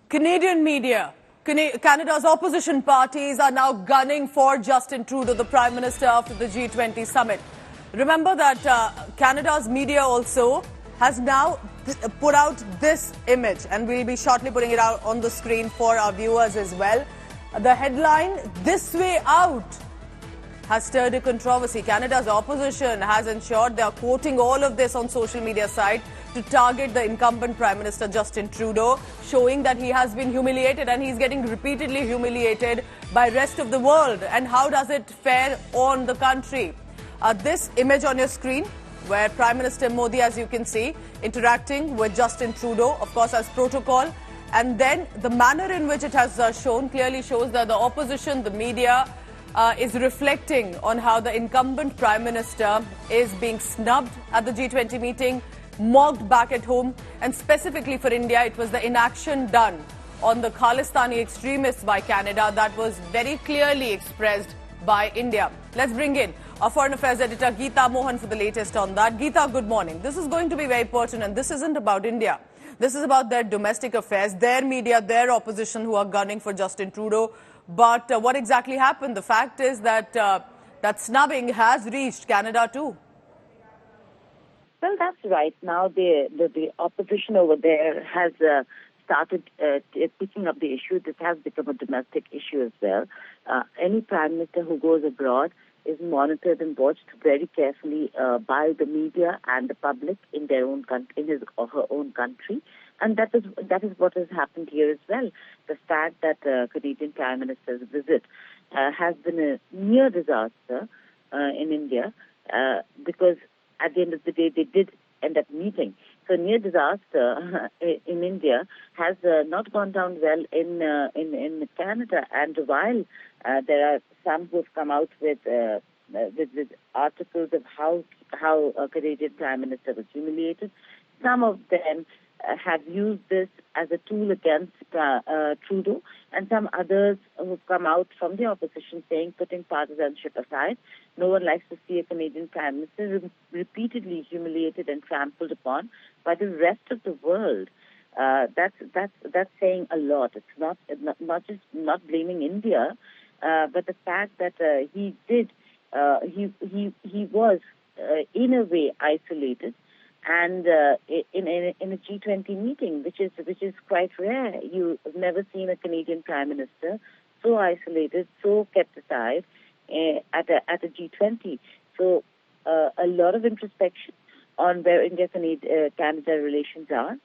Canadian media, Canada's opposition parties are now gunning for Justin Trudeau, the Prime Minister, after the G20 summit. Remember that Canada's media also has now put out this image, and we'll be shortly putting it out on the screen for our viewers as well. The headline, "This Way Out," has stirred a controversy. Canada's opposition has ensured they are quoting all of this on social media site to target the incumbent Prime Minister Justin Trudeau, showing that he has been humiliated and he's getting repeatedly humiliated by rest of the world. And how does it fare on the country? This image on your screen, where Prime Minister Modi, as you can see, interacting with Justin Trudeau, of course, as protocol. And then the manner in which it has shown clearly shows that the opposition, the media, is reflecting on how the incumbent Prime Minister is being snubbed at the G20 meeting, mocked back at home, and specifically for India, it was the inaction done on the Khalistani extremists by Canada that was very clearly expressed by India. Let's bring in our Foreign Affairs editor Geeta Mohan for the latest on that. Geeta, good morning. This is going to be very pertinent. This isn't about India. This is about their domestic affairs, their media, their opposition who are gunning for Justin Trudeau. But what exactly happened? The fact is that that snubbing has reached Canada too. Well, that's right. Now the opposition over there has started picking up the issue. This has become a domestic issue as well. Any prime minister who goes abroad is monitored and watched very carefully by the media and the public in their own in his or her own country. And that is what has happened here as well. The fact that Canadian Prime Minister's visit has been a near disaster in India because at the end of the day they did end up meeting. So near disaster in India has not gone down well in Canada. And while there are some who have come out with articles of how a Canadian Prime Minister was humiliated, some of them have used this as a tool against Trudeau, and some others who've come out from the opposition saying, putting partisanship aside, no one likes to see a Canadian Prime Minister repeatedly humiliated and trampled upon by the rest of the world. That's saying a lot. It's not just not blaming India, but the fact that he was in a way isolated. And in a G20 meeting, which is quite rare. You've never seen a Canadian Prime Minister so isolated, so kept aside at a G20. So a lot of introspection on where India-Canada relations are.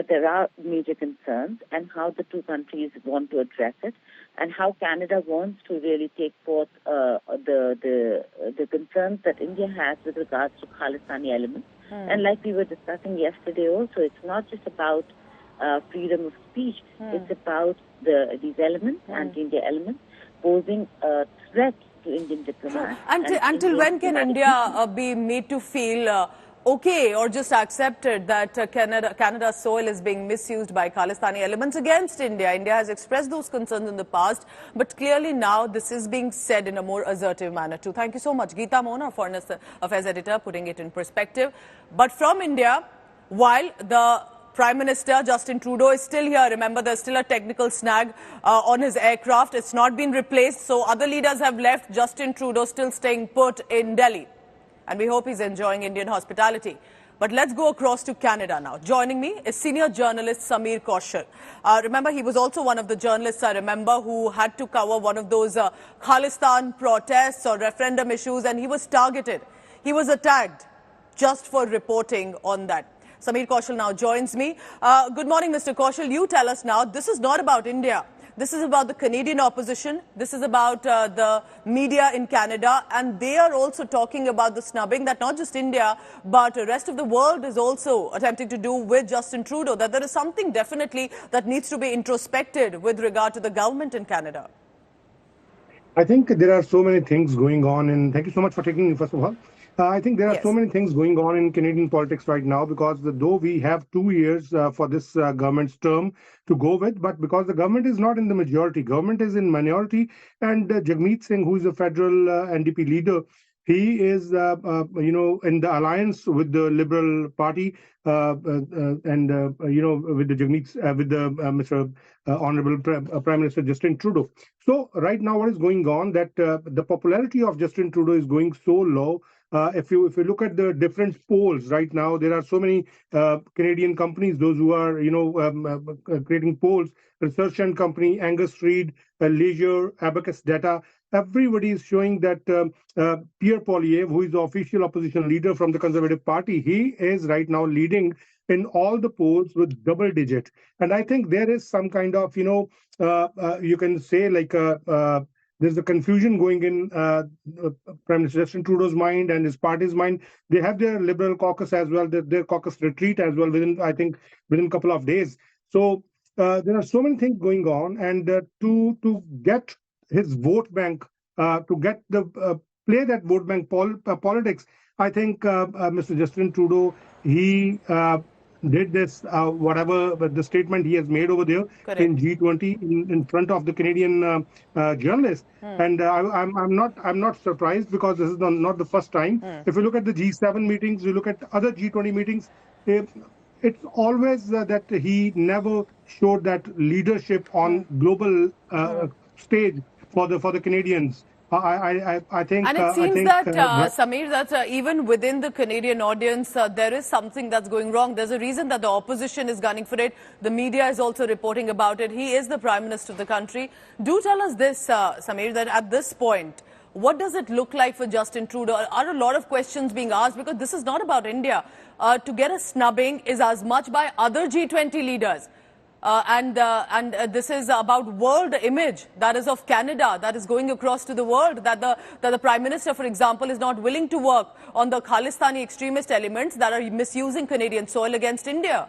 There are major concerns, and how the two countries want to address it, and how Canada wants to really take forth the concerns that India has with regards to Khalistani elements. And like we were discussing yesterday also, it's not just about freedom of speech. It's about these elements, anti-India elements, posing a threat to Indian diplomats. Until when can India be made to feel okay or just accepted that Canada's soil is being misused by Khalistani elements against India? India has expressed those concerns in the past, but clearly now this is being said in a more assertive manner too. Thank you so much, Geeta Mohan, our Foreign Affairs editor, putting it in perspective. But from India, while the Prime Minister Justin Trudeau is still here. Remember, there's still a technical snag on his aircraft. It's not been replaced, so other leaders have left. Justin Trudeau still staying put in Delhi. And we hope he's enjoying Indian hospitality. But let's go across to Canada now. Joining me is senior journalist Sameer Kaushal. Remember, he was also one of the journalists, I remember, who had to cover one of those Khalistan protests or referendum issues, and he was targeted. He was attacked just for reporting on that. Sameer Kaushal now joins me. Good morning, Mr. Kaushal. You tell us now, this is not about India. This is about the Canadian opposition. This is about the media in Canada. And they are also talking about the snubbing that not just India, but the rest of the world is also attempting to do with Justin Trudeau. That there is something definitely that needs to be introspected with regard to the government in Canada. I think there are so many things going on. And thank you so much for taking me, first of all. I think there are so many things going on in Canadian politics right now, because though we have 2 years for this government's term to go with, but because the government is not in the majority, government is in minority, and Jagmeet Singh, who is a federal NDP leader, He is, in the alliance with the Liberal Party and with the Mr. Honorable Prime Minister Justin Trudeau. So right now, what is going on? That the popularity of Justin Trudeau is going so low. If you look at the different polls right now, there are so many Canadian companies, those who are creating polls. Research and Company, Angus Reid, Leisure, Abacus Data. Everybody is showing that Pierre Poilievre, who is the official opposition leader from the Conservative Party, he is right now leading in all the polls with double digit. And I think there is some kind of, you can say like there's a confusion going in Prime Minister Justin Trudeau's mind and his party's mind. They have their Liberal caucus as well, their caucus retreat as well within a couple of days. So there are so many things going on, and to get his vote bank, to get the play that vote bank politics, I think Mr. Justin Trudeau, he did this whatever the statement he has made over there. Correct. In G20 in front of the Canadian journalists, and I'm not surprised, because this is not the first time. If you look at the G7 meetings, you look at other G20 meetings. It's always that he never showed that leadership on global stage for the Canadians. I think, and it seems that Samir, that even within the Canadian audience, there is something that's going wrong. There's a reason that the opposition is gunning for it. The media is also reporting about it. He is the Prime Minister of the country. Do tell us this, Samir, that at this point, what does it look like for Justin Trudeau? Are a lot of questions being asked? Because this is not about India. To get a snubbing is as much by other G20 leaders. And this is about world image, that is of Canada, that is going across to the world, that the Prime Minister, for example, is not willing to work on the Khalistani extremist elements that are misusing Canadian soil against India.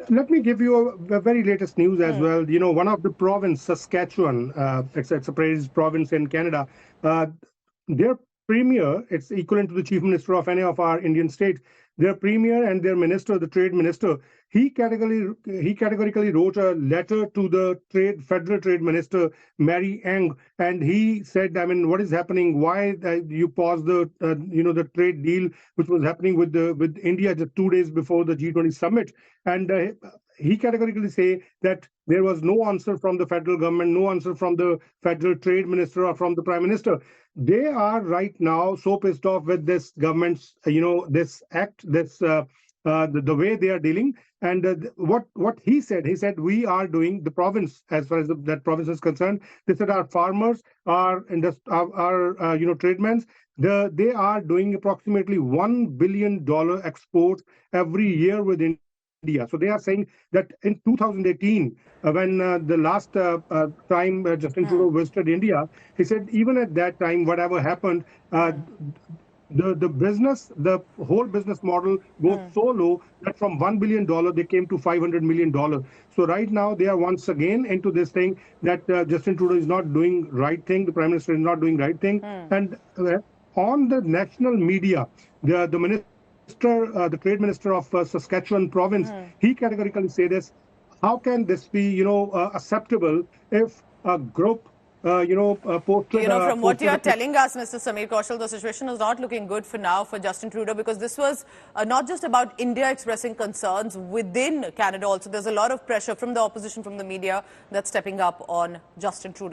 Let me give you a very latest news as well. One of the province, Saskatchewan, it's a praised province in Canada, their premier, it's equivalent to the chief minister of any of our Indian states, their premier and their minister, the trade minister, he categorically wrote a letter to the federal trade minister, Mary Ang, and he said, what is happening? Why you paused the trade deal which was happening with India just 2 days before the G20 summit? And he categorically say that there was no answer from the federal government, no answer from the federal trade minister or from the prime minister. They are right now so pissed off with this government's, this act, the way they are dealing. And what he said, we are doing, the province, as far as that province is concerned, they said our farmers, our tradesmen, they are doing approximately $1 billion export every year within India. So they are saying that in 2018, when the last time Justin Trudeau visited India, he said even at that time, whatever happened, the whole business model goes so low that from $1 billion they came to $500 million. So right now they are once again into this thing that Justin Trudeau is not doing right thing, the Prime Minister is not doing right thing, and on the national media, the minister, the trade minister of Saskatchewan province, he categorically say this: how can this be, acceptable if a group, posted... from what you're telling us, Mr. Samir Kaushal, the situation is not looking good for now for Justin Trudeau, because this was not just about India expressing concerns within Canada also. There's a lot of pressure from the opposition, from the media, that's stepping up on Justin Trudeau.